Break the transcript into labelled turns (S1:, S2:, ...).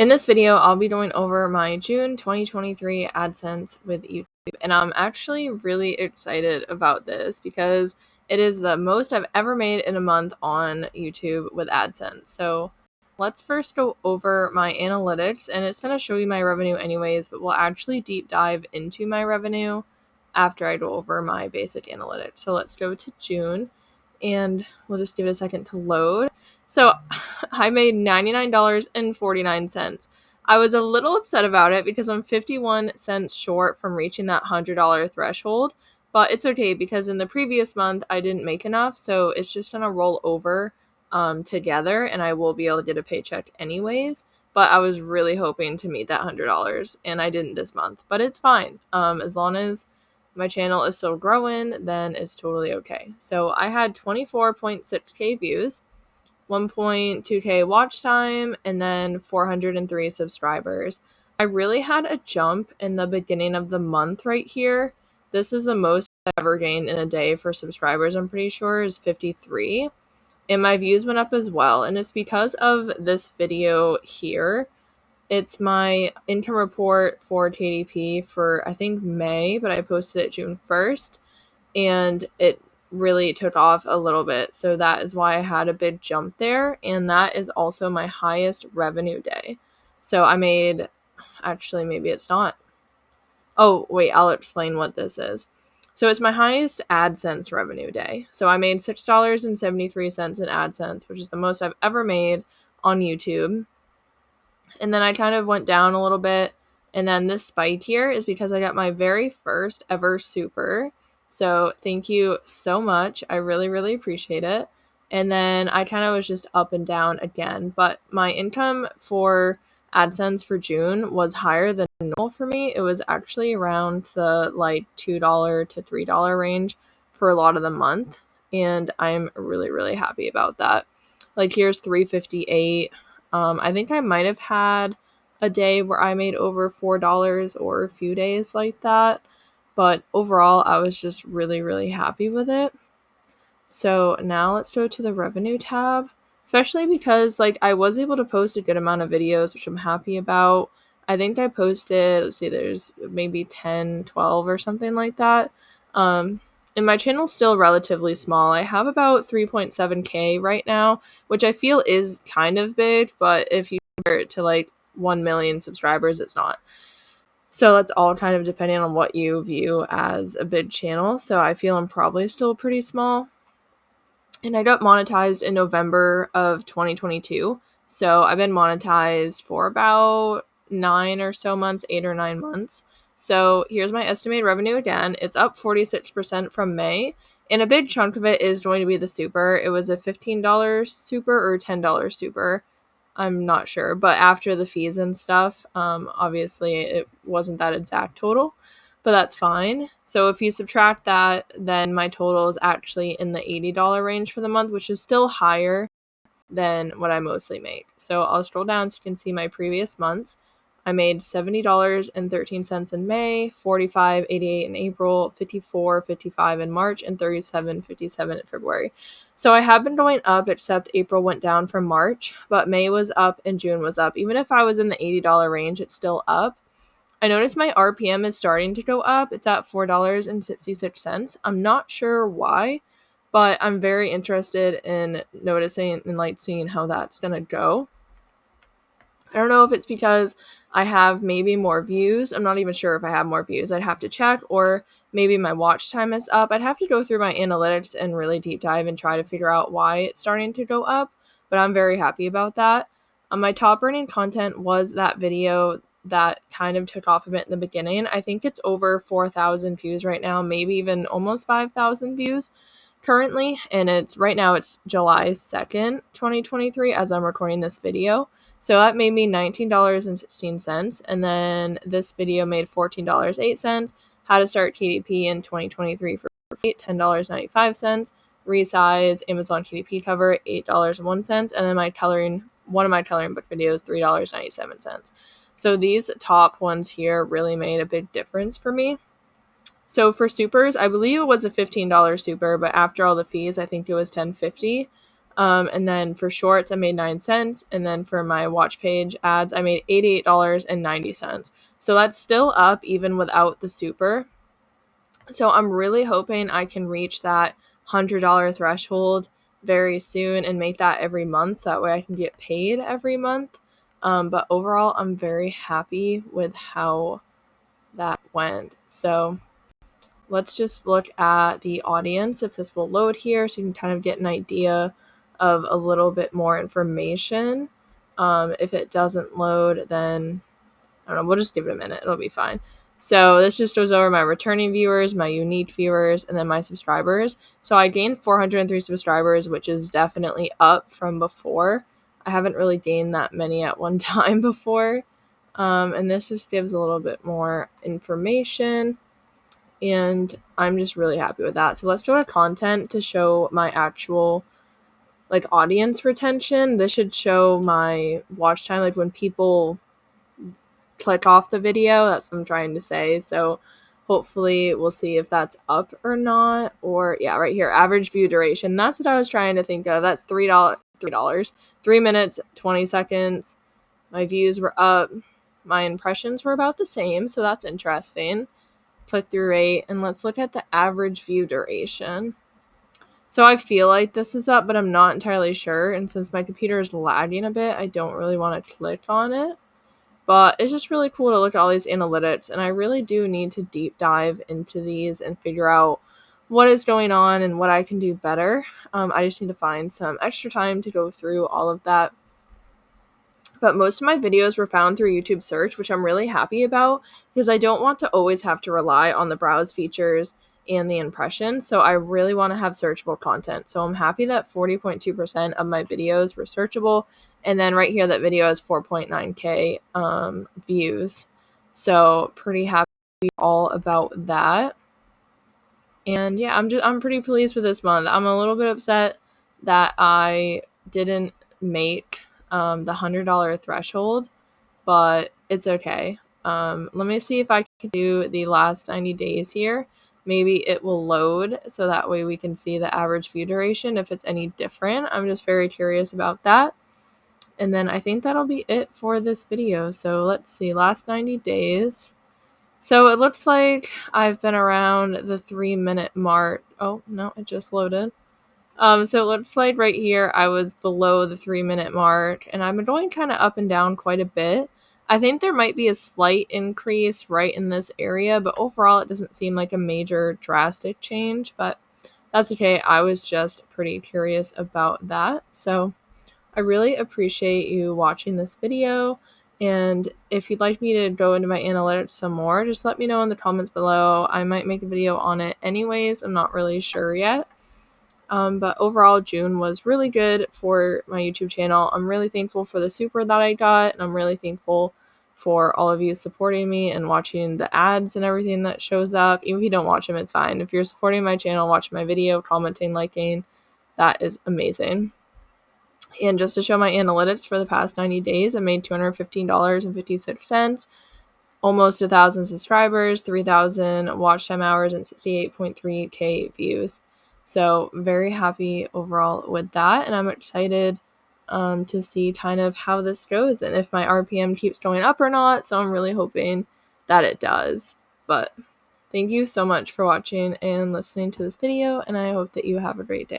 S1: In this video, I'll be going over my June 2023 AdSense with YouTube, and I'm actually really excited about this because it is the most I've ever made in a month on YouTube with AdSense. So let's first go over my analytics, and it's going to show you my revenue anyways, but we'll actually deep dive into my revenue after I go over my basic analytics. So let's go to June, and we'll just give it a second to load. So I made $99.49. I was a little upset about it because I'm 51 cents short from reaching that $100 threshold, but it's okay because in the previous month I didn't make enough, so it's just going to roll over together and I will be able to get a paycheck anyways. But I was really hoping to meet that $100 and I didn't this month, but it's fine. As long as my channel is still growing, then it's totally okay. So I had 24.6K views, 1.2K watch time, and then 403 subscribers. I really had a jump in the beginning of the month right here. This is the most I've ever gained in a day for subscribers, I'm pretty sure, is 53. And my views went up as well. And it's because of this video here. It's my income report for TDP for, I think, May, but I posted it June 1st. And it really took off a little bit. So that is why I had a big jump there. And that is also my highest revenue day. So I made, actually, maybe it's not. Oh, wait, I'll explain what this is. So it's my highest AdSense revenue day. So I made $6.73 in AdSense, which is the most I've ever made on YouTube. And then I kind of went down a little bit. And then this spike here is because I got my very first ever super. So thank you so much. I really, really appreciate it. And then I kind of was just up and down again. But my income for AdSense for June was higher than normal for me. It was actually around the like $2 to $3 range for a lot of the month. And I'm really, really happy about that. Like here's $3.58. I think I might have had a day where I made over $4 or a few days like that. But overall, I was just really, really happy with it. So now let's go to the revenue tab, especially because like I was able to post a good amount of videos, which I'm happy about. I think I posted, let's see, there's maybe 10, 12 or something like that. And my channel's still relatively small. I have about 3.7K right now, which I feel is kind of big, but if you compare it to like 1 million subscribers, it's not. So that's all kind of depending on what you view as a big channel. So I feel I'm probably still pretty small. And I got monetized in November of 2022. So I've been monetized for about 9 or so months, 8 or 9 months. So here's my estimated revenue again. It's up 46% from May. And a big chunk of it is going to be the super. It was a $15 super or $10 super. I'm not sure. But after the fees and stuff, obviously it wasn't that exact total. But that's fine. So if you subtract that, then my total is actually in the $80 range for the month, which is still higher than what I mostly make. So I'll scroll down so you can see my previous months. I made $70.13 in May, $45.88 in April, $54.55 in March, and $37.57 in February. So I have been going up, except April went down from March, but May was up and June was up. Even if I was in the $80 range, it's still up. I noticed my RPM is starting to go up. It's at $4.66. I'm not sure why, but I'm very interested in noticing and like seeing how that's going to go. I don't know if it's because I have maybe more views. I'm not even sure if I have more views. I'd have to check, or maybe my watch time is up. I'd have to go through my analytics and really deep dive and try to figure out why it's starting to go up, but I'm very happy about that. My top earning content was that video that kind of took off a bit in the beginning. I think it's over 4,000 views right now, maybe even almost 5,000 views currently. And it's right now it's July 2nd, 2023 as I'm recording this video. So that made me $19.16. And then this video made $14.08. How to start KDP in 2023 for free, $10.95. Resize Amazon KDP cover, $8.01. And then one of my coloring book videos, $3.97. So these top ones here really made a big difference for me. So for supers, I believe it was a $15 super, but after all the fees, I think it was $10.50. And then for shorts, I made 9 cents. And then for my watch page ads, I made $88.90. So that's still up even without the super. So I'm really hoping I can reach that $100 threshold very soon and make that every month. So that way I can get paid every month. But overall, I'm very happy with how that went. So let's just look at the audience if this will load here so you can kind of get an idea of a little bit more information. If it doesn't load, then I don't know, we'll just give it a minute. It'll be fine. So this just goes over my returning viewers, my unique viewers, and then my subscribers. So I gained 403 subscribers, which is definitely up from before. I haven't really gained that many at one time before. And this just gives a little bit more information. And I'm just really happy with that. So let's go to content to show my actual like audience retention. This should show my watch time, like when people click off the video. That's what I'm trying to say. So hopefully we'll see if that's up or not. Or yeah, right here, average view duration. That's what I was trying to think of. That's $3. 3 minutes, 20 seconds. My views were up. My impressions were about the same. So that's interesting. Click-through rate. And let's look at the average view duration. So I feel like this is up, but I'm not entirely sure. And since my computer is lagging a bit, I don't really want to click on it. But it's just really cool to look at all these analytics, and I really do need to deep dive into these and figure out what is going on and what I can do better. I just need to find some extra time to go through all of that. But most of my videos were found through YouTube search, which I'm really happy about because I don't want to always have to rely on the browse features and the impression. So I really want to have searchable content. So I'm happy that 40.2% of my videos were searchable. And then right here, that video has 4.9K views. So pretty happy all about that. And yeah, I'm pretty pleased with this month. I'm a little bit upset that I didn't make the $100 threshold, but it's okay. Let me see if I can do the last 90 days here. Maybe it will load so that way we can see the average view duration if it's any different. I'm just very curious about that. And then I think that'll be it for this video. So let's see, last 90 days. So it looks like I've been around the 3-minute mark. Oh, no, it just loaded. So it looks like right here I was below the 3-minute mark, and I've been going kind of up and down quite a bit. I think there might be a slight increase right in this area, but overall it doesn't seem like a major drastic change, but that's okay. I was just pretty curious about that. So I really appreciate you watching this video. And if you'd like me to go into my analytics some more, just let me know in the comments below. I might make a video on it anyways. I'm not really sure yet. But overall, June was really good for my YouTube channel. I'm really thankful for the super that I got, and I'm really thankful for all of you supporting me and watching the ads and everything that shows up. Even if you don't watch them, it's fine. If you're supporting my channel, watching my video, commenting, liking, that is amazing. And just to show my analytics for the past 90 days, I made $215.56, almost 1,000 subscribers, 3,000 watch time hours, and 68.3K views. So very happy overall with that, and I'm excited to see kind of how this goes and if my RPM keeps going up or not. So I'm really hoping that it does. But thank you so much for watching and listening to this video, and I hope that you have a great day.